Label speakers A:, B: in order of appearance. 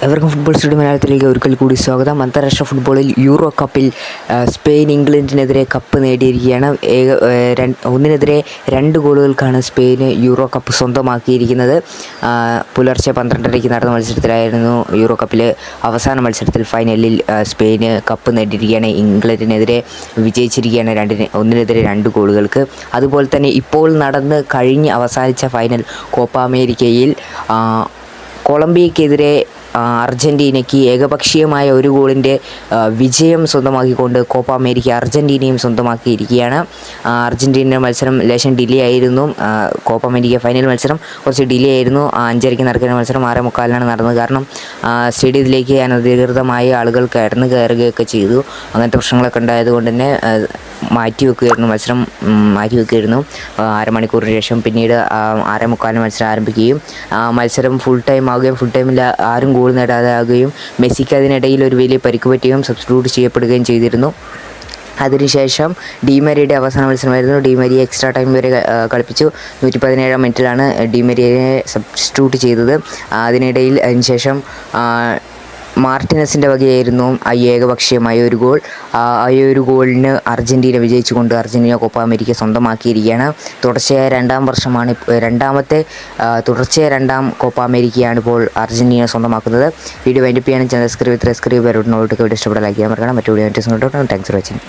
A: എവർക്കും football studio മലയാളത്തിലേക്ക് ഒരിക്കൽ കൂടി സ്വാഗതം. അന്താരാഷ്ട്ര ഫുട്ബോളിൽ യൂറോ കപ്പിൽ സ്പെയിൻ ഇംഗ്ലണ്ടിനെതിരെ കപ്പ് നേടിയിരിക്കുകയാണ്. 1-2 ഗോളുകൾക്കാണ് സ്പെയിന് യൂറോ കപ്പ് സ്വന്തമാക്കിയിരിക്കുന്നത്. പുലർച്ചെ 12:30 നടന്ന മത്സരത്തിലായിരുന്നു യൂറോ കപ്പിലെ അവസാന മത്സരത്തിൽ ഫൈനലിൽ സ്പെയിന് കപ്പ് നേടിയിരിക്കുകയാണ്. ഇംഗ്ലണ്ടിനെതിരെ വിജയിച്ചിരിക്കുകയാണ് 1-2 ഗോളുകൾക്ക്. അതുപോലെ തന്നെ ഇപ്പോൾ നടന്ന് കഴിഞ്ഞ് അവസാനിച്ച ഫൈനൽ കോപ്പ അമേരിക്കയിൽ കൊളംബിയയ്ക്കെതിരെ അർജൻറ്റീനയ്ക്ക് ഏകപക്ഷീയമായ 1 ഗോളിൻ്റെ വിജയം സ്വന്തമാക്കിക്കൊണ്ട് കോപ്പ അമേരിക്ക അർജൻറ്റീനയും സ്വന്തമാക്കിയിരിക്കുകയാണ്. അർജൻറ്റീനയുടെ മത്സരം ലേശം ഡിലേ ആയിരുന്നു. കോപ്പ അമേരിക്ക ഫൈനൽ മത്സരം കുറച്ച് ഡിലേ ആയിരുന്നു. 5:30 നടക്കുന്ന മത്സരം 6:45 നടന്നത്. കാരണം സ്റ്റേഡിയത്തിലേക്ക് അനധികൃതമായി ആളുകൾ കടന്നു കയറുകയൊക്കെ ചെയ്തു. അങ്ങനത്തെ പ്രശ്നങ്ങളൊക്കെ ഉണ്ടായതുകൊണ്ട് തന്നെ മത്സരം മാറ്റിവെക്കുകയായിരുന്നു. അരമണിക്കൂറിന് ശേഷം പിന്നീട് 6:45 മത്സരം ആരംഭിക്കുകയും മത്സരം ഫുൾ ടൈം ആവുകയും ഫുൾ ടൈമിൽ ആരും ഗോൾ നേടാതെ ആകുകയും മെസ്സിക്ക് അതിനിടയിൽ ഒരു വലിയ പരിക്ക് പറ്റുകയും സബ്സ്റ്റിറ്റ്യൂട്ട് ചെയ്യപ്പെടുകയും ചെയ്തിരുന്നു. അതിനുശേഷം ഡിമരിയയുടെ അവസാന മത്സരമായിരുന്നു. ഡിമരിയെ എക്സ്ട്രാ ടൈം വരെ കളിപ്പിച്ചു. 117-ാം മിനിറ്റിലാണ് ഡിമരിയയെ സബ്സ്റ്റിറ്റ്യൂട്ട് ചെയ്തത്. അതിനുശേഷം മാർട്ടിനസിൻ്റെ വകയായിരുന്നു ഏകപക്ഷീയമായ 1 ഗോൾ. ഒരു ഗോളിന് അർജൻറ്റീന വിജയിച്ചുകൊണ്ട് അർജൻറ്റീന കോപ്പ അമേരിക്ക സ്വന്തമാക്കിയിരിക്കുകയാണ്. രണ്ടാം കോപ്പ അമേരിക്കയാണ് ഇപ്പോൾ അർജൻറ്റീന സ്വന്തമാക്കുന്നത്. വീഡിയോ വൈൻഡപ്പ് ചെയ്യാനും ചാനൽ സബ്സ്ക്രൈബ് ഇഷ്ടപ്പെടാൻ ലൈക്ക് ചെയ്യാൻ മറക്കണം. മറ്റു വീഡിയോ താങ്ക്സ് ഫോർ വാച്ചിങ്.